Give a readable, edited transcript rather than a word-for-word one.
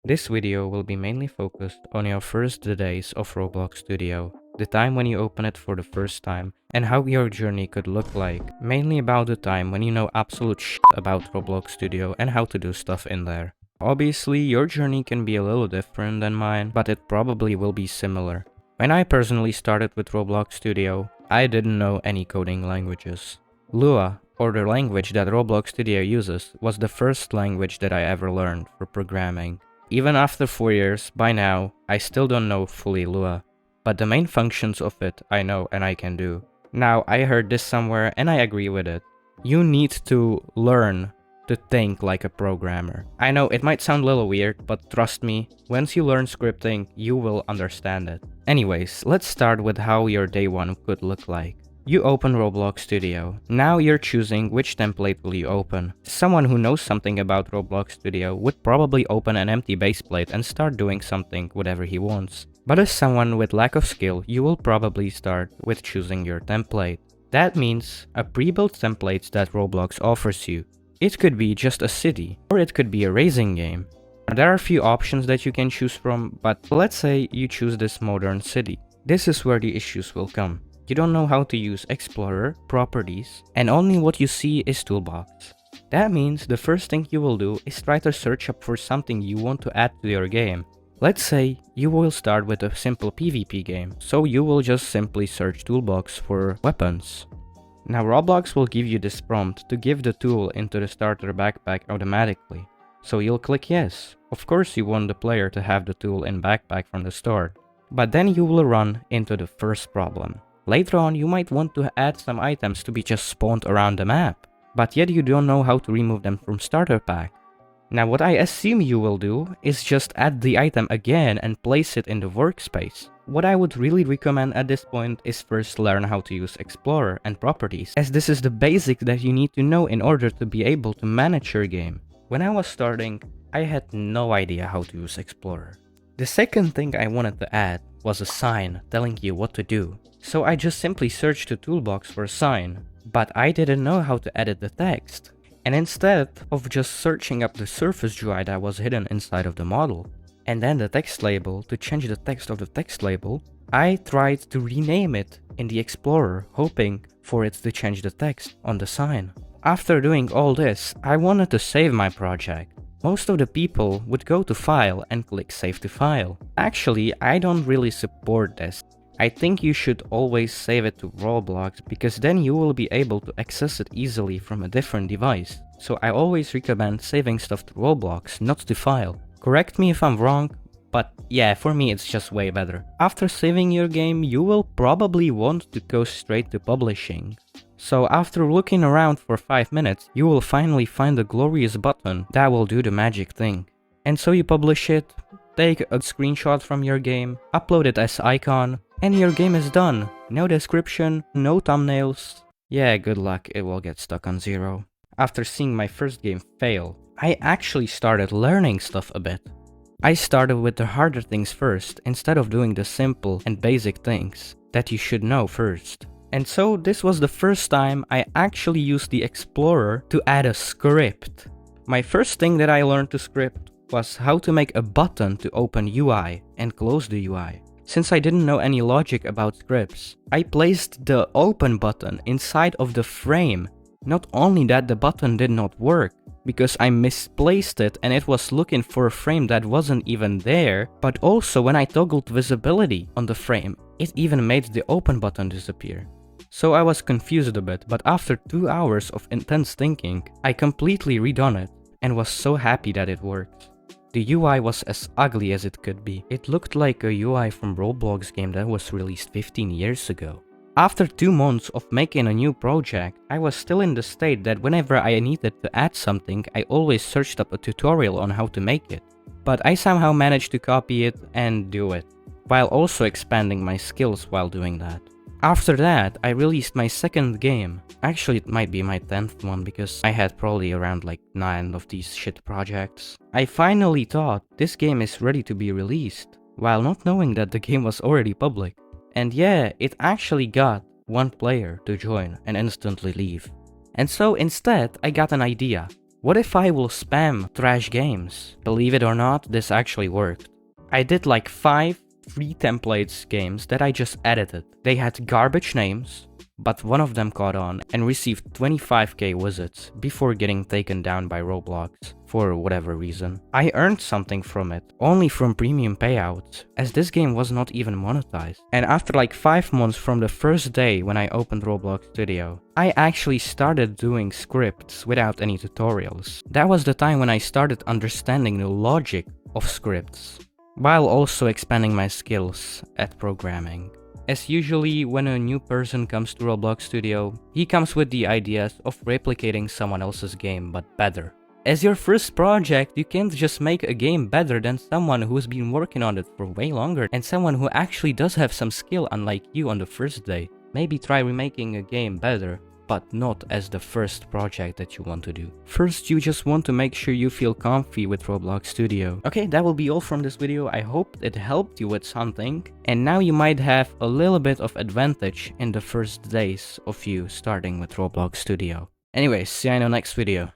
This video will be mainly focused on your first days of Roblox Studio, the time when you open it for the first time, and how your journey could look like, mainly about the time when you know absolute shit about Roblox Studio and how to do stuff in there. Obviously, your journey can be a little different than mine, but it probably will be similar. When I personally started with Roblox Studio, I didn't know any coding languages. Lua, or the language that Roblox Studio uses, was the first language that I ever learned for programming. Even after 4 years, by now, I still don't know fully Lua, but the main functions of it I know and I can do. Now, I heard this somewhere and I agree with it. You need to learn to think like a programmer. I know it might sound a little weird, but trust me, once you learn scripting, you will understand it. Anyways, let's start with how your day one could look like. You open Roblox Studio. Now you're choosing which template will you open. Someone who knows something about Roblox Studio would probably open an empty base plate and start doing something whatever he wants. But as someone with lack of skill, you will probably start with choosing your template. That means a pre-built template that Roblox offers you. It could be just a city, or it could be a racing game. There are a few options that you can choose from, but let's say you choose this modern city. This is where the issues will come. You don't know how to use Explorer, properties, and only what you see is toolbox. That means the first thing you will do is try to search up for something you want to add to your game. Let's say you will start with a simple PvP game, so you will just simply search toolbox for weapons. Now Roblox will give you this prompt to give the tool into the starter backpack automatically. So you'll click yes. Of course you want the player to have the tool in backpack from the start. But then you will run into the first problem. Later on, you might want to add some items to be just spawned around the map, but yet you don't know how to remove them from starter pack. Now what I assume you will do is just add the item again and place it in the workspace. What I would really recommend at this point is first learn how to use Explorer and properties, as this is the basic that you need to know in order to be able to manage your game. When I was starting, I had no idea how to use Explorer. The second thing I wanted to add was a sign telling you what to do. So I just simply searched the toolbox for a sign, but I didn't know how to edit the text. And instead of just searching up the surface UI that was hidden inside of the model, and then the text label to change the text of the text label, I tried to rename it in the Explorer, hoping for it to change the text on the sign. After doing all this, I wanted to save my project. Most of the people would go to File and click Save to File. Actually, I don't really support this. I think you should always save it to Roblox because then you will be able to access it easily from a different device. So I always recommend saving stuff to Roblox, not to File. Correct me if I'm wrong, but yeah, for me it's just way better. After saving your game, you will probably want to go straight to publishing. So after looking around for 5 minutes, you will finally find the glorious button that will do the magic thing. And so you publish it, take a screenshot from your game, upload it as icon, and your game is done. No description, no thumbnails. Yeah, good luck, it will get stuck on 0. After seeing my first game fail, I actually started learning stuff a bit. I started with the harder things first, instead of doing the simple and basic things that you should know first. And so this was the first time I actually used the Explorer to add a script. My first thing that I learned to script was how to make a button to open UI and close the UI. Since I didn't know any logic about scripts, I placed the open button inside of the frame. Not only that, the button did not work because I misplaced it and it was looking for a frame that wasn't even there, but also when I toggled visibility on the frame, it even made the open button disappear. So I was confused a bit, but after 2 hours of intense thinking, I completely redone it and was so happy that it worked. The UI was as ugly as it could be. It looked like a UI from Roblox game that was released 15 years ago. After 2 months of making a new project, I was still in the state that whenever I needed to add something, I always searched up a tutorial on how to make it. But I somehow managed to copy it and do it, while also expanding my skills while doing that. After that, I released my second game. Actually, it might be my 10th one because I had probably around like 9 of these shit projects. I finally thought this game is ready to be released, while not knowing that the game was already public. And yeah, it actually got 1 player to join and instantly leave. And so instead, I got an idea. What if I will spam trash games? Believe it or not, this actually worked. I did like 5 free templates games that I just edited. They had garbage names, but one of them caught on and received 25k visits before getting taken down by Roblox for whatever reason. I earned something from it, only from premium payouts, as this game was not even monetized. And after like 5 months from the first day when I opened Roblox Studio, I actually started doing scripts without any tutorials. That was the time when I started understanding the logic of scripts, while also expanding my skills at programming. As usually when a new person comes to Roblox Studio, he comes with the ideas of replicating someone else's game but better. As your first project, you can't just make a game better than someone who's been working on it for way longer and someone who actually does have some skill unlike you on the first day. Maybe try remaking a game better, but not as the first project that you want to do. First, you just want to make sure you feel comfy with Roblox Studio. Okay, that will be all from this video. I hope it helped you with something. And now you might have a little bit of advantage in the first days of you starting with Roblox Studio. Anyways, see you in the next video.